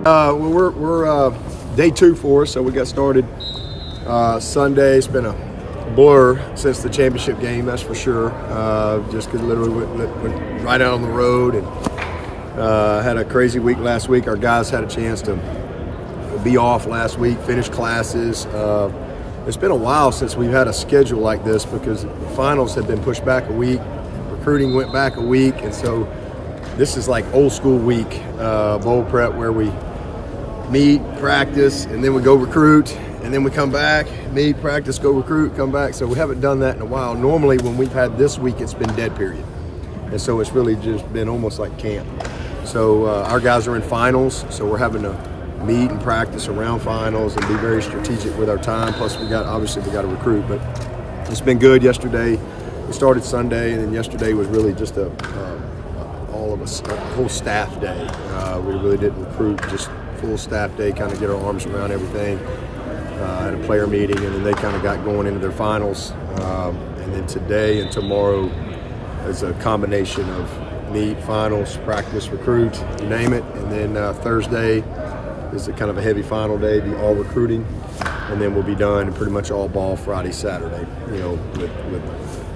Well, we're day 2 for us, so we got started Sunday. It's been a blur since the championship game, that's for sure. Just because literally went right out on the road and had a crazy week last week. Our guys had a chance to be off last week, finish classes. It's been a while since we've had a schedule like this because the finals have been pushed back a week, recruiting went back a week, and so this is like old school week, bowl prep, where we meet, practice, and then we go recruit, and then we come back, meet, practice, go recruit, come back. So we haven't done that in a while. Normally when we've had this week, it's been dead period. And so it's really just been almost like camp. So our guys are in finals, so we're having to meet and practice around finals and be very strategic with our time. Plus we got to recruit, but it's been good. Yesterday, we started Sunday, and then yesterday was really just all of us, a whole staff day. We really didn't recruit, just full staff day, kind of get our arms around everything. Had a player meeting, and then they kind of got going into their finals. And then today and tomorrow is a combination of meet, finals, practice, recruit, you name it. And then Thursday is a kind of a heavy final day, be all recruiting. And then we'll be done and pretty much all ball Friday, Saturday, with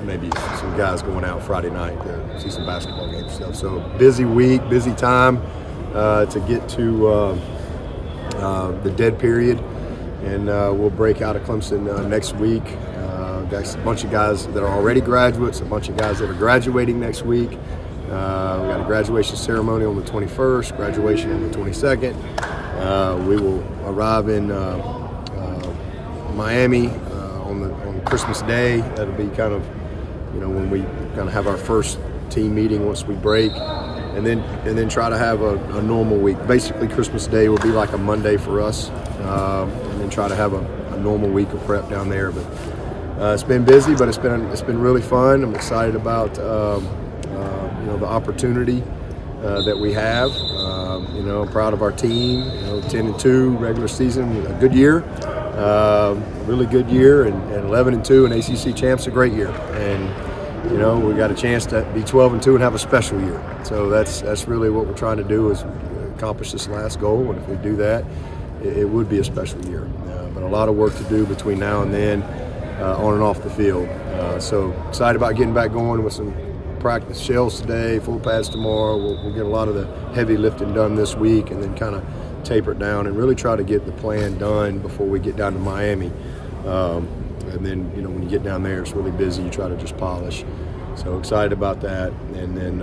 maybe some guys going out Friday night to see some basketball games and stuff. So busy week, busy time to get to the dead period. And we'll break out of Clemson next week. Got a bunch of guys that are already graduates, a bunch of guys that are graduating next week. We got a graduation ceremony on the 21st, graduation on the 22nd. We will arrive in Miami on Christmas Day. That'll be kind of, when we kind of have our first team meeting once we break, and then try to have a normal week. Basically, Christmas Day will be like a Monday for us, and then try to have a normal week of prep down there. But it's been busy, but it's been really fun. I'm excited about the opportunity that we have. I'm proud of our team. 10-2 regular season, a good year, really good year, and 11-2 and ACC champs, a great year. And we got a chance to be 12-2 and have a special year. So that's really what we're trying to do, is accomplish this last goal. And if we do that, it would be a special year. But a lot of work to do between now and then, on and off the field. So excited about getting back going with some practice shells today, full pads tomorrow. We'll get a lot of the heavy lifting done this week, and then kind of taper it down and really try to get the plan done before we get down to Miami. And then, when you get down there, it's really busy. You try to just polish. So excited about that. And then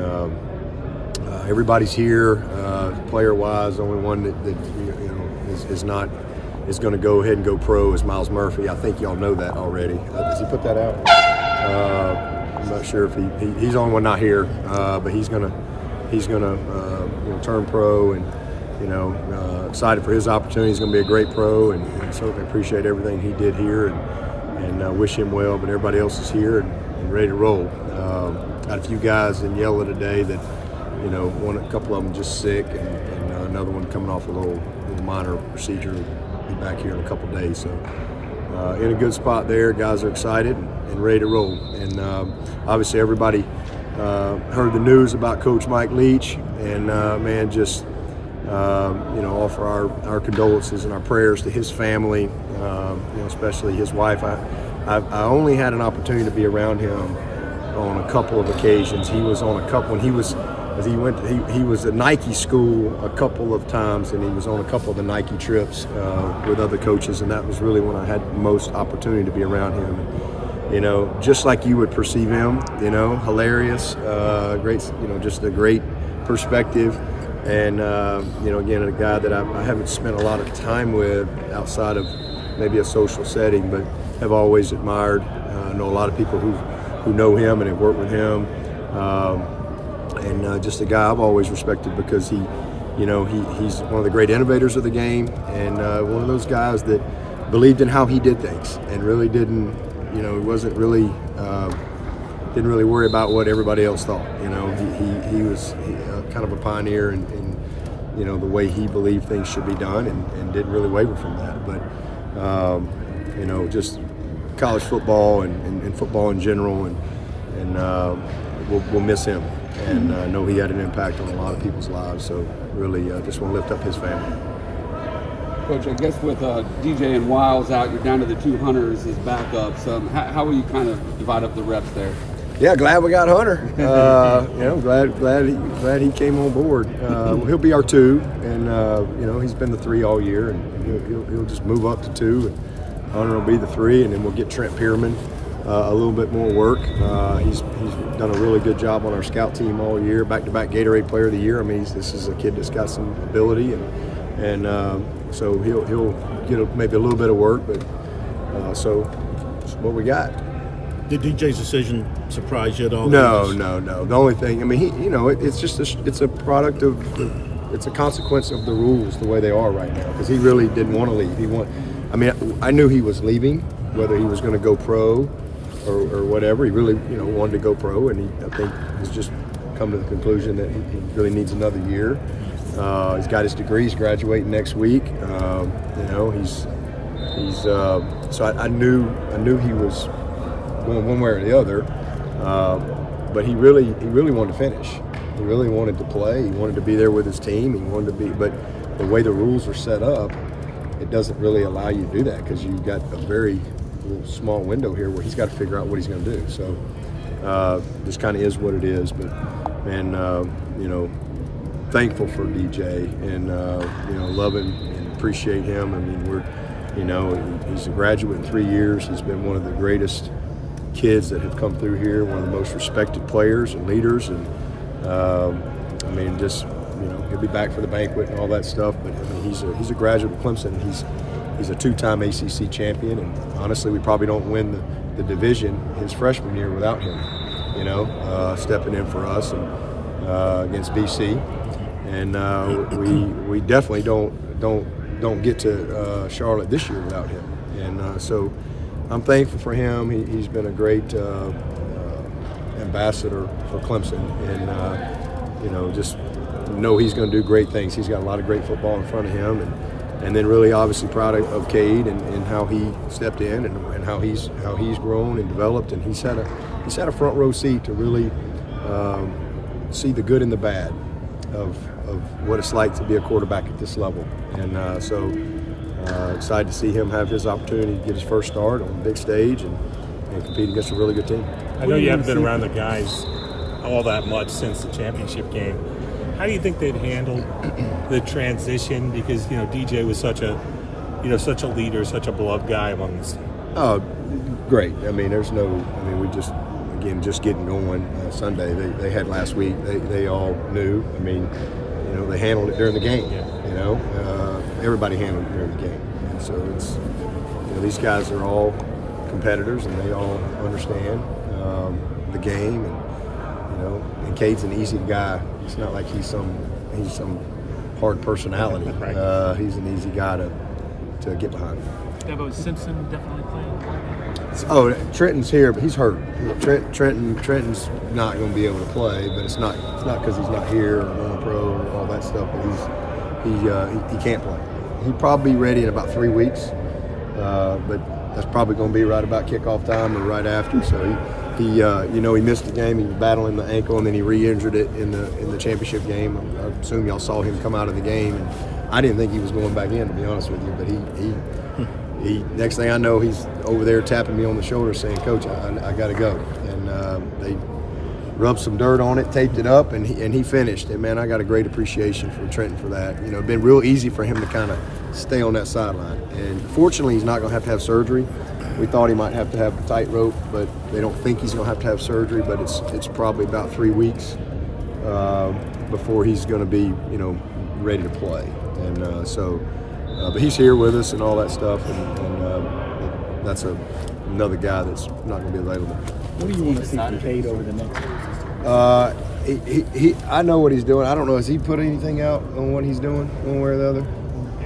everybody's here, player-wise. The only one that is going to go ahead and go pro is Miles Murphy. I think y'all know that already. Does he put that out? I'm not sure if he's the only one not here, but he's gonna turn pro, and excited for his opportunity. He's gonna be a great pro, and certainly appreciate everything he did here, and wish him well. But everybody else is here and ready to roll. Got a few guys in yellow today that a couple of them just sick, and another one coming off a little minor procedure. Be back here in a couple days, so in a good spot there. Guys are excited and ready to roll. And obviously everybody heard the news about Coach Mike Leach, and offer our condolences and our prayers to his family, especially his wife. I only had an opportunity to be around him on a couple of occasions. He was on a couple when he was at Nike school a couple of times, and he was on a couple of the Nike trips with other coaches, and that was really when I had the most opportunity to be around him. Just like you would perceive him, hilarious, great, just a great perspective. And, again, a guy that I haven't spent a lot of time with outside of maybe a social setting, but have always admired. I know a lot of people who know him and have worked with him. And just a guy I've always respected because he's one of the great innovators of the game, and one of those guys that believed in how he did things and really didn't really worry about what everybody else thought. He was kind of a pioneer in the way he believed things should be done, and didn't really waver from that. But just college football and football in general, and we'll miss him. And I know he had an impact on a lot of people's lives, so really just want to lift up his family. Coach, I guess with DJ and Wiles out, you're down to the two Hunters as backups. How will you kind of divide up the reps there? Yeah, glad we got Hunter. Glad he came on board. He'll be our 2, and he's been the 3 all year, and he'll just move up to 2, and Hunter will be the 3, and then we'll get Trent Pierman a little bit more work. He's done a really good job on our scout team all year, back-to-back Gatorade Player of the Year. I mean, this is a kid that's got some ability, and so he'll get maybe a little bit of work, but so that's what we got. Did DJ's decision surprise you at all? No. The only thing, I mean, it's just it's a product of, it's a consequence of the rules the way they are right now. Because he really didn't want to leave. I knew he was leaving, whether he was going to go pro or whatever. He really, wanted to go pro, and I think he's just come to the conclusion that he really needs another year. He's got his degree. He's graduating next week. So I knew he was going one way or the other, but he really wanted to finish. He really wanted to play. He wanted to be there with his team. He wanted to be, but the way the rules are set up, it doesn't really allow you to do that because you've got a very little small window here where he's got to figure out what he's going to do. So this kind of is what it is. But thankful for DJ and love him and appreciate him. I mean, he's a graduate in 3 years. He's been one of the greatest kids that have come through here, one of the most respected players and leaders, and he'll be back for the banquet and all that stuff. But he's a graduate of Clemson. He's a 2-time ACC champion, and honestly, we probably don't win the division his freshman year without him. Stepping in for us and against BC, and we definitely don't get to Charlotte this year without him, and so. I'm thankful for him. He's been a great ambassador for Clemson, and just know he's going to do great things. He's got a lot of great football in front of him, and then really obviously proud of Cade and how he stepped in and how he's grown and developed, and he's had a front row seat to really see the good and the bad of what it's like to be a quarterback at this level, and so. Excited to see him have his opportunity to get his first start on the big stage and compete against a really good team. I know you haven't been around the guys all that much since the championship game. How do you think they'd handle the transition? Because DJ was such a leader, such a beloved guy among us. Oh, great. I mean, we just getting going Sunday. They had last week. They all knew. I mean, they handled it during the game. Yeah. Everybody handled it during the game, and so it's these guys are all competitors and they all understand the game, and Cade's an easy guy. It's not like he's some hard personality. He's an easy guy to get behind. Dabo Simpson definitely playing. Oh, Trenton's here, but he's hurt. Trenton's not going to be able to play, but it's not because he's not here or going pro or all that stuff. But he can't play. He'll probably be ready in about 3 weeks, but that's probably going to be right about kickoff time or right after. So he missed the game. He was battling the ankle, and then he re-injured it in the championship game. I assume y'all saw him come out of the game, and I didn't think he was going back in, to be honest with you. But he next thing I know, he's over there tapping me on the shoulder saying, "Coach, I got to go." And they rubbed some dirt on it, taped it up, and he finished. And man, I got a great appreciation for Trenton for that. It'd been real easy for him to kind of stay on that sideline. And fortunately, he's not going to have surgery. We thought he might have to have a tightrope, but they don't think he's going to have surgery. But it's probably about 3 weeks before he's going to be ready to play. And but he's here with us and all that stuff, and that's another guy that's not going to be available. What do you want to see from Cade over the next year? I know what he's doing. I don't know. Has he put anything out on what he's doing, one way or the other?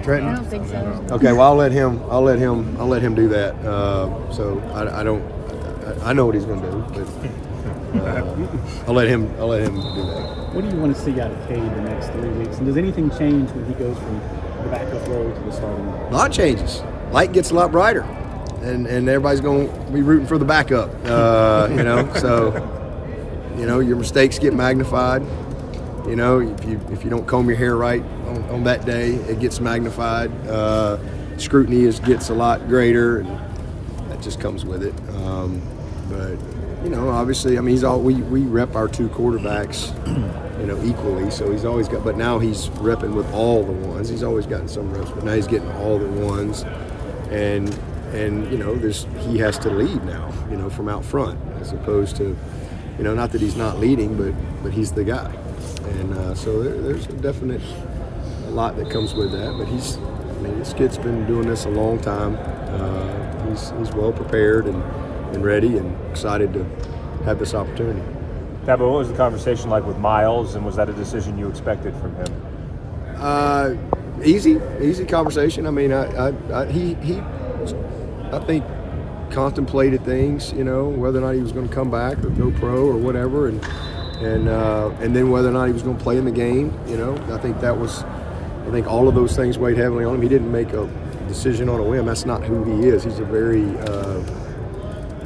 Trenton? I don't think so. Okay. Well, I'll let him do that. So I know what he's going to do, but I'll let him do that. What do you want to see out of Cade the next 3 weeks? And does anything change when he goes from the backup role to the starting role? A lot changes. Light gets a lot brighter, and everybody's going to be rooting for the backup. So your mistakes get magnified. If you don't comb your hair right on that day, it gets magnified. Scrutiny gets a lot greater, and that just comes with it. But obviously, I mean, we rep our two quarterbacks, equally. So he's always got, but now he's repping with all the ones. He's always gotten some reps, but now he's getting all the ones, and he has to lead now, from out front, as opposed to, not that he's not leading, but he's the guy, and so there's a lot that comes with that. But this kid's been doing this a long time. He's well prepared and ready and excited to have this opportunity. Dabo, what was the conversation like with Miles, and was that a decision you expected from him? Easy conversation. I mean, he I think contemplated things, whether or not he was going to come back or go pro or whatever, and then whether or not he was going to play in the game. I think all of those things weighed heavily on him. He didn't make a decision on a whim. That's not who he is. He's a very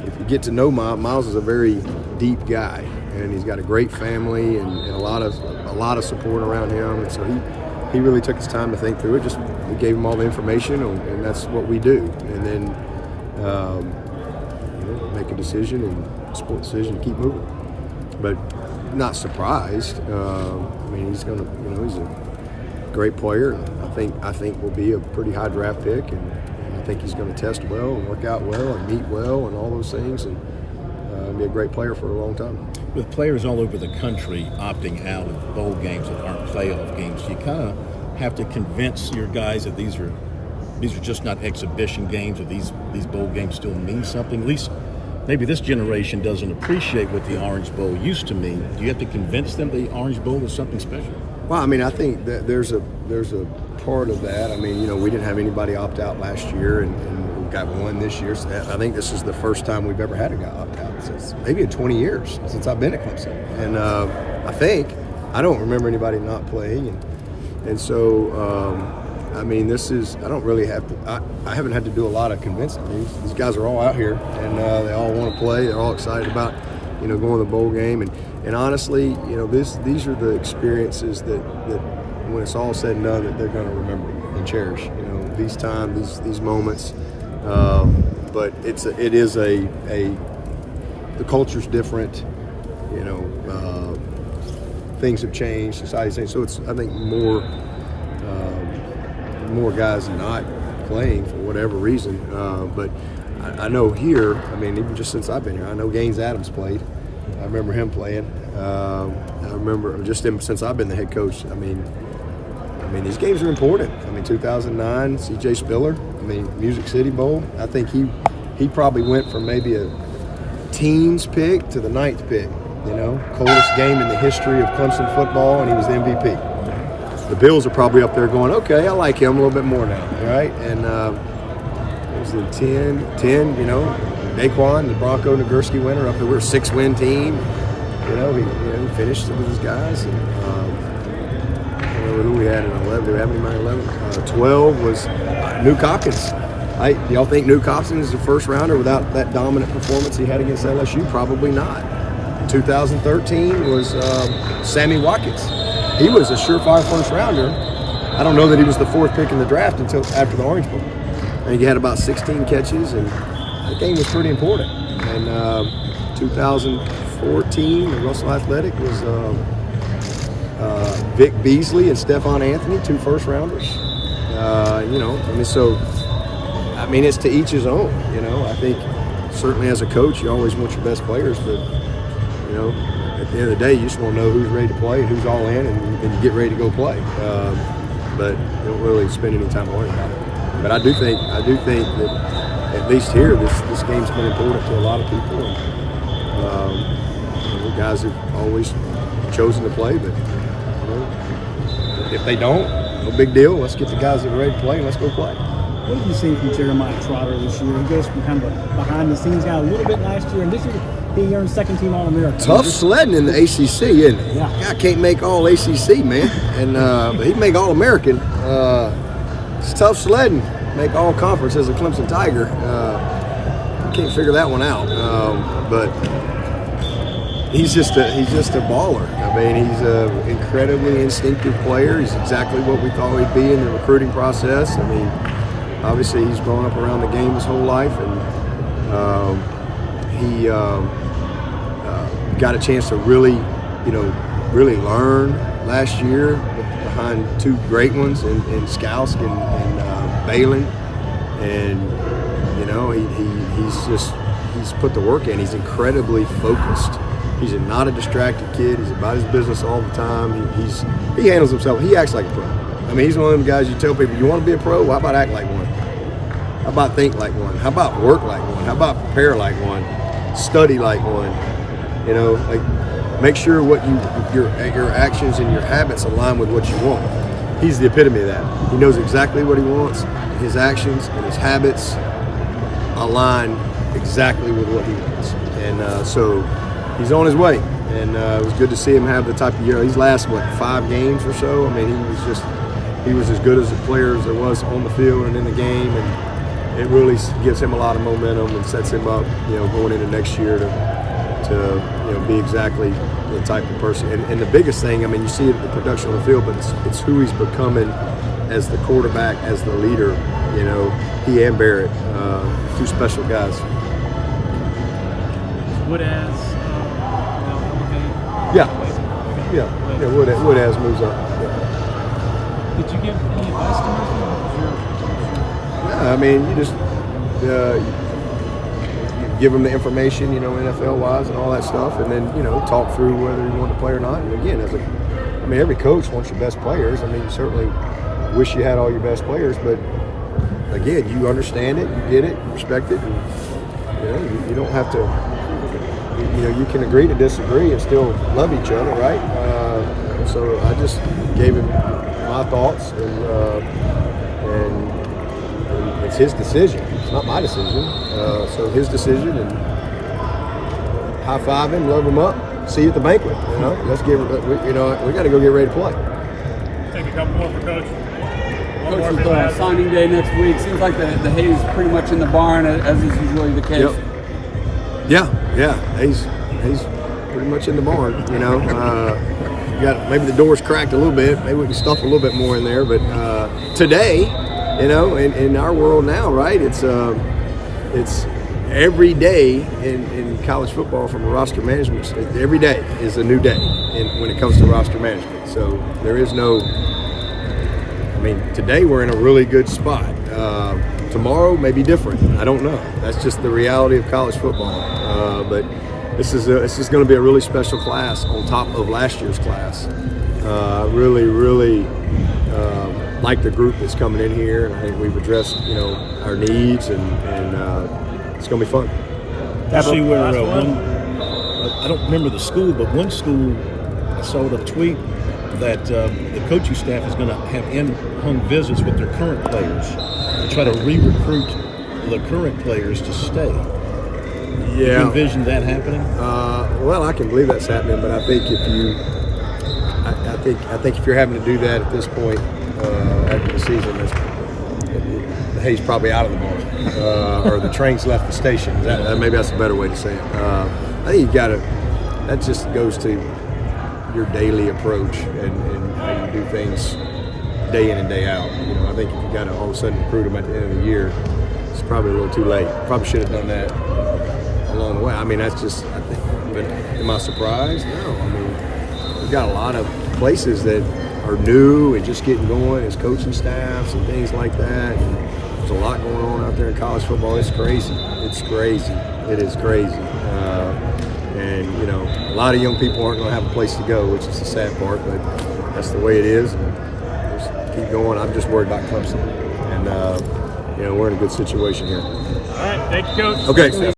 if you get to know Miles is a very deep guy, and he's got a great family and a lot of support around him, and so he really took his time to think through it. Just we gave him all the information, and that's what we do, and then make a decision and split decision to keep moving. But not surprised. I mean, he's gonna, he's a great player, and I think will be a pretty high draft pick, and I think he's going to test well and work out well and meet well and all those things, and be a great player for a long time. With players all over the country opting out of bowl games that aren't playoff games, you kind of have to convince your guys that these are just not exhibition games, or these bowl games still mean something. At least maybe this generation doesn't appreciate what the Orange Bowl used to mean. Do you have to convince them the Orange Bowl is something special? Well, I mean, I think that there's a part of that. I mean, we didn't have anybody opt out last year, and we've got one this year. So I think this is the first time we've ever had a guy opt out since maybe in 20 years since I've been at Clemson. And I don't remember anybody not playing, and so I mean, I don't really have to. I haven't had to do a lot of convincing. These guys are all out here, and they all want to play. They're all excited about going to the bowl game, and honestly, these are the experiences that when it's all said and done, that they're going to remember and cherish. These times, these moments. But it is the culture's different. Things have changed. Society's changed. So it's, I think, more guys not playing for whatever reason. But I know here. I mean, even just since I've been here, I know Gaines Adams played. I remember him playing. I remember just him since I've been the head coach. I mean, these games are important. I mean, 2009, C.J. Spiller. I mean, Music City Bowl. I think he probably went from maybe a teens pick to the 9th pick. Coldest game in the history of Clemson football, and he was the MVP. The Bills are probably up there going, okay, I like him a little bit more now, right? And it was the 10, Daquan, the Bronco Nagurski winner up there. We were a 6-win team. He finished with his guys. And, I don't remember who we had in 11. Do we have anybody in 11? 12 was Nuke Hopkins. Y'all think Nuke Hopkins is a first rounder without that dominant performance he had against LSU? Probably not. 2013 was Sammy Watkins. He was a surefire first rounder. I don't know that he was the 4th pick in the draft until after the Orange Bowl. I think he had about 16 catches, and that game was pretty important. And 2014, the Russell Athletic was Vic Beasley and Stephon Anthony, 2 first rounders. It's to each his own. I think certainly as a coach, you always want your best players, but at the end of the day, you just want to know who's ready to play and who's all in, and you get ready to go play. But you don't really spend any time worrying about it. But I do think that at least here, this game's been important to a lot of people. And, the guys have always chosen to play, but if they don't, no big deal. Let's get the guys that are ready to play and let's go play. What have you seen from Jeremiah Trotter this year? He goes from kind of a behind-the-scenes guy a little bit last year, and this year he earned second-team All-American. Tough sledding in the ACC, isn't it? Yeah. Guy can't make all ACC, man, and but he can make All-American. It's tough sledding. Make All-Conference as a Clemson Tiger. I can't figure that one out. But he's just a baller. I mean, he's an incredibly instinctive player. He's exactly what we thought he'd be in the recruiting process. I mean, obviously he's grown up around the game his whole life, and he got a chance to really learn last year behind two great ones in Skousk and Balin, and he's put the work in. He's incredibly focused. He's not a distracted kid. He's about his business all the time. He handles himself. He acts like a pro. I mean, he's one of them guys you tell people, you want to be a pro? Well, how about act like one? How about think like one? How about work like one? How about prepare like one? Study like one? Make sure what your actions and your habits align with what you want. He's the epitome of that. He knows exactly what he wants. His actions and his habits align exactly with what he wants. And so he's on his way. And it was good to see him have the type of year. He's last, 5 games or so? I mean, he was as good as a player as there was on the field and in the game. And it really gives him a lot of momentum and sets him up, going into next year to be exactly the type of person. And the biggest thing, I mean, you see it in the production on the field, but it's who he's becoming as the quarterback, as the leader. He and Barrett, two special guys. Wood as Yeah. Wood as moves up. Yeah. Did you give any advice to him? Yeah, I mean, you just you give him the information, NFL-wise and all that stuff, and then talk through whether you want to play or not. And again, every coach wants your best players. I mean, you certainly wish you had all your best players, but again, you understand it, you get it, you respect it, and you don't have to. You can agree to disagree and still love each other, right? So I just gave him my thoughts, and it's his decision. It's not my decision. So his decision, and high five him, love him up, see you at the banquet. Let's we got to go get ready to play. Take a couple more for Coach. Coach, with signing day next week, seems like the hay is pretty much in the barn, as is usually the case. Yep. Yeah. He's pretty much in the barn. You got maybe the door's cracked a little bit. Maybe we can stuff a little bit more in there. But today, in our world now, right? It's every day in college football from a roster management. Every day is a new day when it comes to roster management. So there is no. I mean, today we're in a really good spot. Tomorrow may be different. I don't know. That's just the reality of college football. But this is going to be a really special class on top of last year's class. Really like the group that's coming in here, and I think we've addressed our needs, and it's going to be fun. You see where I don't remember the school, but one school I saw a tweet that the coaching staff is going to have in-home visits with their current players to try to re-recruit the current players to stay. Yeah. Do you envision that happening? Well, I can believe that's happening, but I think if you're having to do that at this point after the season, the hay's probably out of the barn, or the train's left the station. Maybe that's a better way to say it. I think you got to. That just goes to your daily approach and how you do things day in and day out. I think if you got to all of a sudden recruit them at the end of the year, it's probably a little too late. Probably should have done that along the way. I mean, that's just, I think, but am I surprised? No. I mean, we've got a lot of places that are new and just getting going as coaching staffs and things like that. And there's a lot going on out there in college football. It's crazy. It's crazy. It is crazy. And, a lot of young people aren't going to have a place to go, which is the sad part, but that's the way it is. And just keep going. I'm just worried about Clemson. And, we're in a good situation here. All right. Thank you, Coach. Okay.